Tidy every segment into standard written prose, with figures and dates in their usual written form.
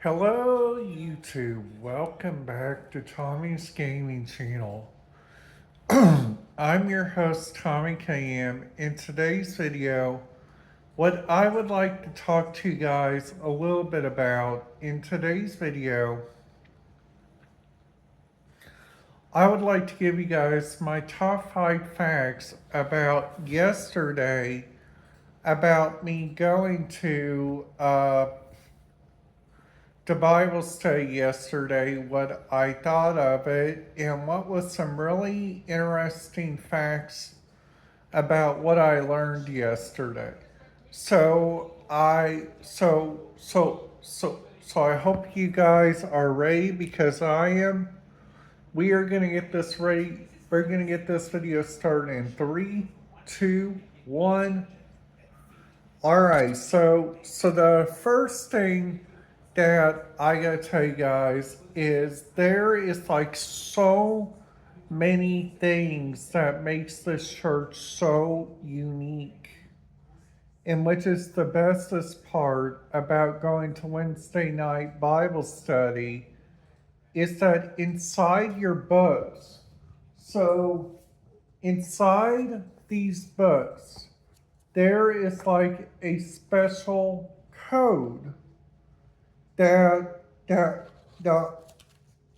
Hello, YouTube. Welcome back to Tommy's Gaming Channel. I'm your host, Tommy KM. In today's video, what I would like to talk to you guys a little bit about in today's video, I would like to give you guys my top 5 facts about yesterday, about me going to the Bible study yesterday, what I thought of it, and what was some really interesting facts about what I learned yesterday. So I hope you guys are ready because I am. We are gonna get this ready. We're gonna get this video started in three, two, one. All right, so the first thing that I gotta tell you guys is there is like so many things that makes this church so unique, and which is the bestest part about going to Wednesday night Bible study is that inside your books, so inside these books there is like a special code that that that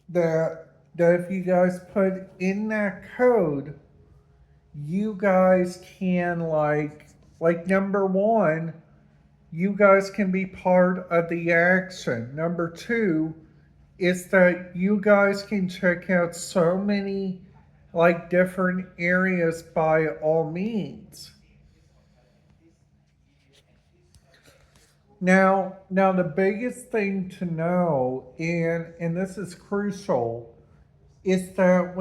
that if you guys put in that code, you guys can like number one, you guys can be part of the action. Number two is that you guys can check out so many like different areas by all means. Now the biggest thing to know, and this is crucial, is that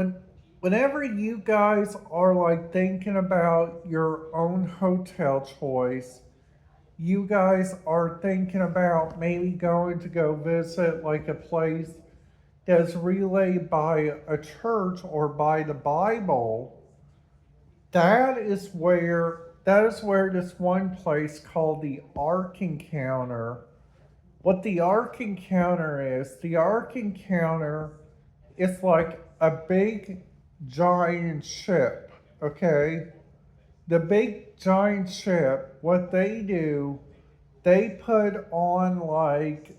whenever you guys are like thinking about your own hotel choice, you guys are thinking about maybe going to go visit like a place that's relayed by a church or by the Bible. That is where this one place called the Ark Encounter. What the Ark Encounter is, the Ark Encounter is like a big giant ship, okay? The big giant ship, what they do, they put on like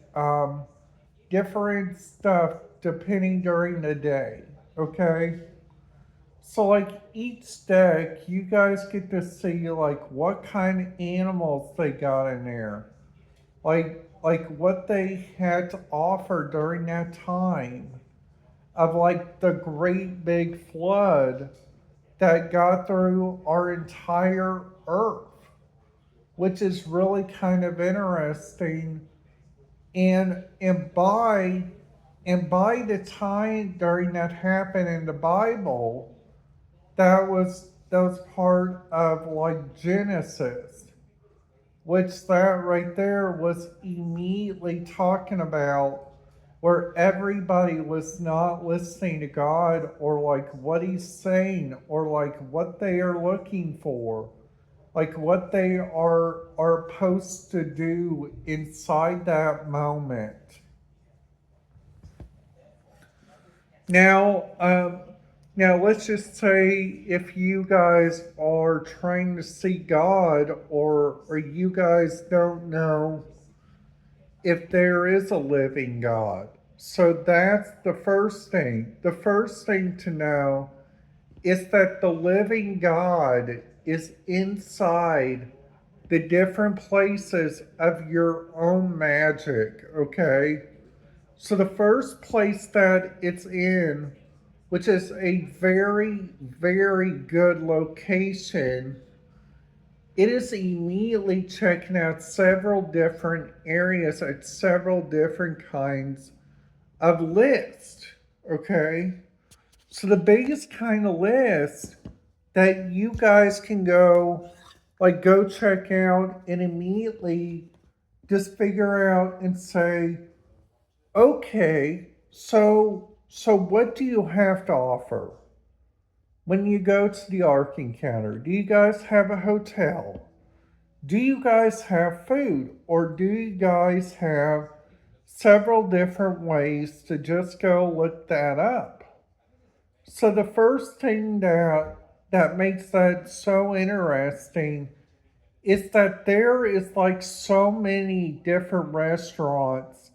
different stuff depending during the day, okay? So like each deck, you guys get to see like what kind of animals they got in there, like what they had to offer during that time of like the great big flood that got through our entire earth, which is really kind of interesting. And by the time during that happened in the Bible, that was part of like Genesis, which that right there was immediately talking about where everybody was not listening to God or like what he's saying or like what they are looking for, like what they are supposed to do inside that moment. Now, now let's just say if you guys are trying to see God, or you guys don't know if there is a living God. So that's the first thing. The first thing to know is that the living God is inside the different places of your own magic, okay? So the first place that it's in, which is a very, very good location, it is immediately checking out several different areas at several different kinds of lists. Okay? So the biggest kind of list that you guys can go check out and immediately just figure out and say, okay, so what do you have to offer when you go to the Ark Encounter? Do you guys have a hotel? Do you guys have food? Or do you guys have several different ways to just go look that up. So the first thing that makes that so interesting is that there is like so many different restaurants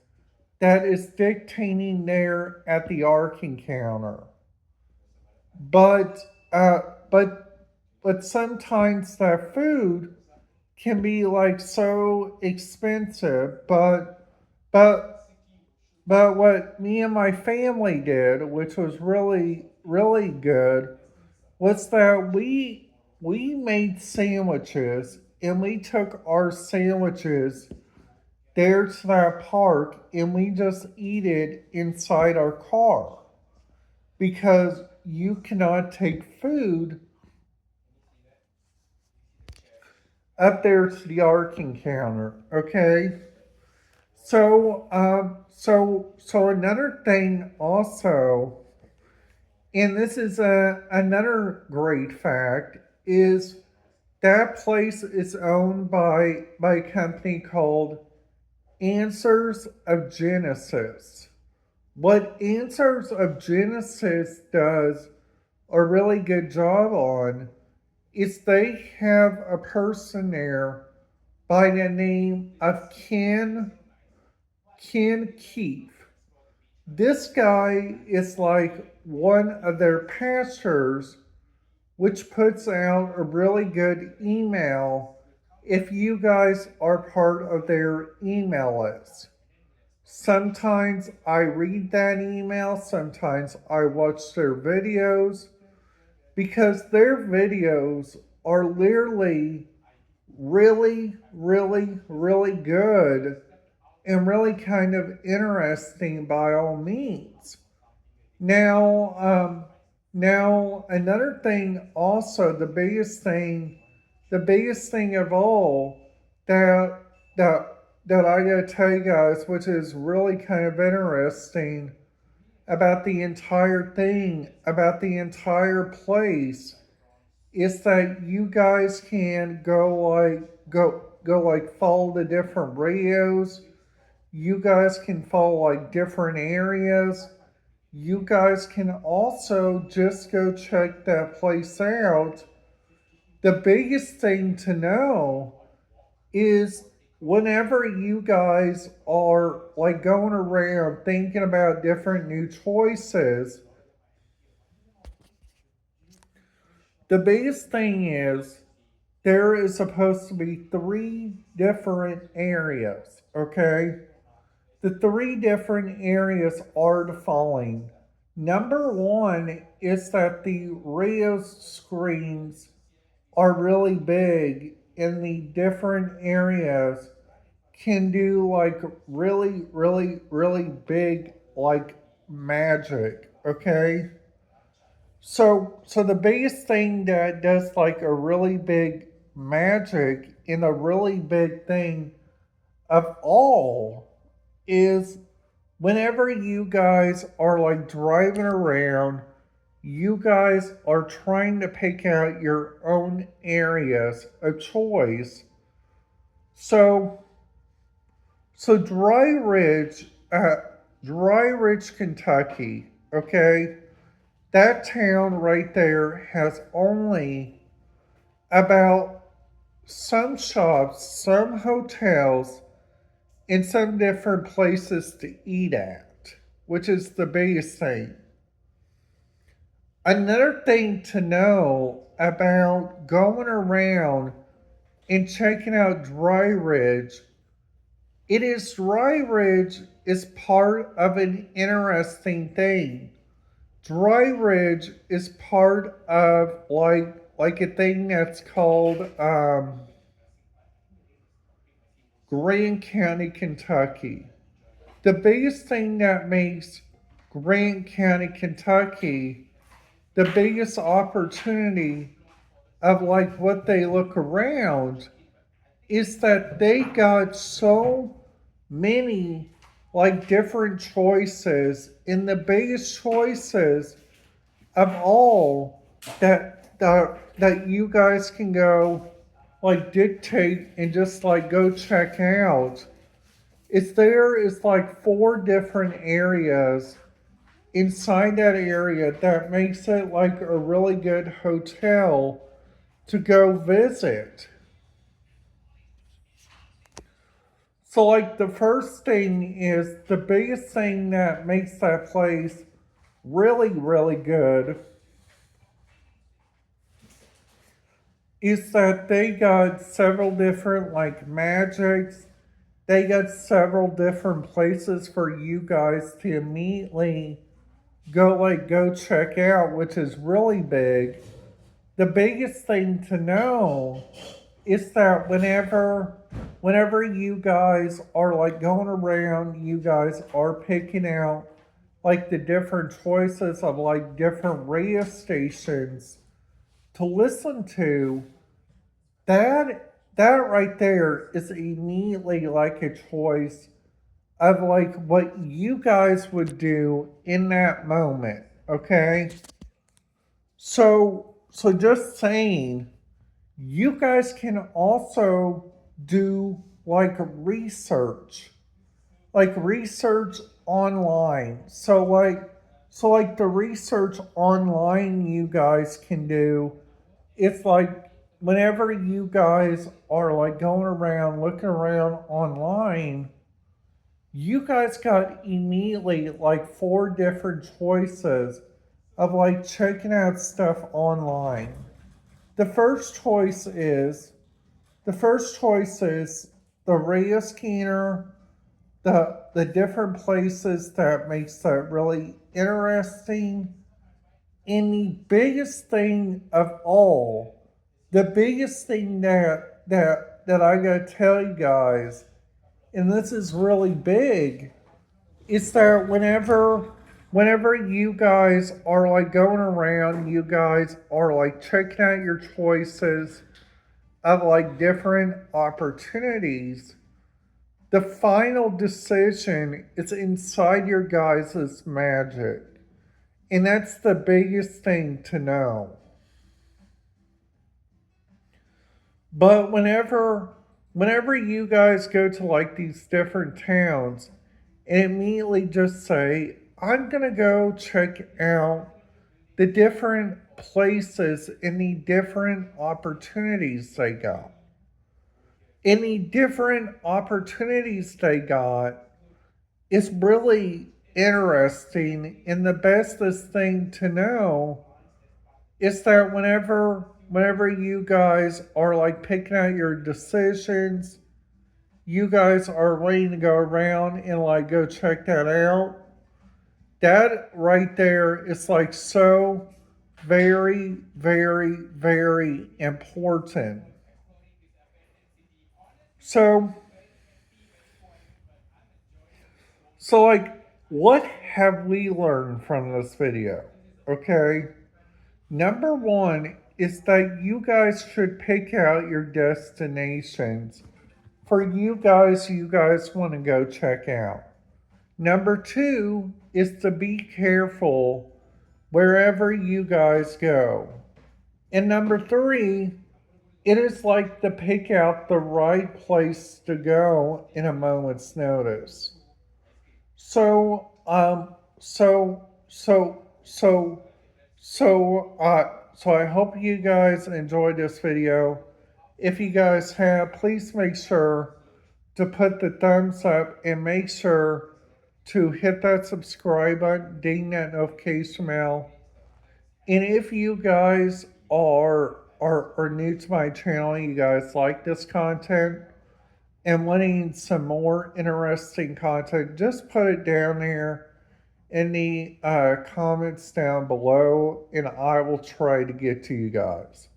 that is dictating there at the Ark Encounter. But uh but but sometimes that food can be like so expensive, but but what me and my family did, which was really really good, was that we made sandwiches and we took our sandwiches there to that park and we just eat it inside our car because you cannot take food up there to the Ark Encounter. Okay, so another thing also, and this is another great fact, is that place is owned by a company called Answers of Genesis. What Answers of Genesis does a really good job on is they have a person there by the name of Ken Keefe. This guy is like one of their pastors, which puts out a really good email if you guys are part of their email list. Sometimes I read that email, sometimes I watch their videos because their videos are literally really good and really kind of interesting by all means. Now, now another thing also, the biggest thing of all that that that I gotta tell you guys, which is really kind of interesting about the entire thing, about the entire place, is that you guys can go like follow the different radios. You guys can follow like different areas. You guys can also just go check that place out. The biggest thing to know is whenever you guys are like going around thinking about different new choices, the biggest thing is there is supposed to be three different areas, okay? The three different areas are the following. Number one is that the radio screens are really big and the different areas can do like really big like magic, okay? So the biggest thing that does like a really big magic and a really big thing of all is whenever you guys are like driving around, you guys are trying to pick out your own areas of choice. So so Dry Ridge, Kentucky, okay? That town right there has only about some shops, some hotels, and some different places to eat at, which is the biggest thing. Another thing to know about going around and checking out Dry Ridge, Dry Ridge is part of an interesting thing. Dry Ridge is part of like a thing that's called Grant County, Kentucky. The biggest thing that makes Grant County, Kentucky the biggest opportunity of like what they look around is that they got so many like different choices, and the biggest choices of all that you guys can go like dictate and just like go check out there is like 4 different areas inside that area that makes it like a really good hotel to go visit. So, like, the first thing is the biggest thing that makes that place really, really good is that they got several different, like, magics. They got several different places for you guys to immediately go check out, which is really big. The biggest thing to know is that whenever you guys are like going around, you guys are picking out like the different choices of like different radio stations to listen to. That right there is immediately like a choice of like what you guys would do in that moment. Okay, so just saying, you guys can also do like research online. So like the research online you guys can do, it's like whenever you guys are like going around looking around online, you guys got immediately like 4 different choices of like checking out stuff online. The first choice is the first choice is the radio scanner, the different places that makes that really interesting. And the biggest thing of all, the biggest thing that I gotta tell you guys, and this is really big, is that whenever you guys are like going around, you guys are like checking out your choices of like different opportunities. The final decision is inside your guys' magic. And that's the biggest thing to know. But whenever you guys go to like these different towns and immediately just say, I'm gonna go check out the different places and the different opportunities they got. Any different opportunities they got is really interesting. And the bestest thing to know is that whenever you guys are like picking out your decisions, you guys are waiting to go around and like go check that out. That right there is like so very, very, very important. So, like, what have we learned from this video? Okay. Number one is that you guys should pick out your destinations for you guys want to go check out. Number two is to be careful wherever you guys go. And number three, it is like to pick out the right place to go in a moment's notice. So, so, so I hope you guys enjoyed this video. If you guys have, please make sure to put the thumbs up and make sure to hit that subscribe button, ding that notification bell. And if you guys are new to my channel, you guys like this content and wanting some more interesting content, just put it down there in the comments down below, and I will try to get to you guys.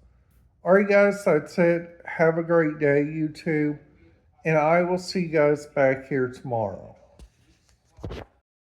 Alright, guys, that's it. Have a great day, YouTube, and I will see you guys back here tomorrow.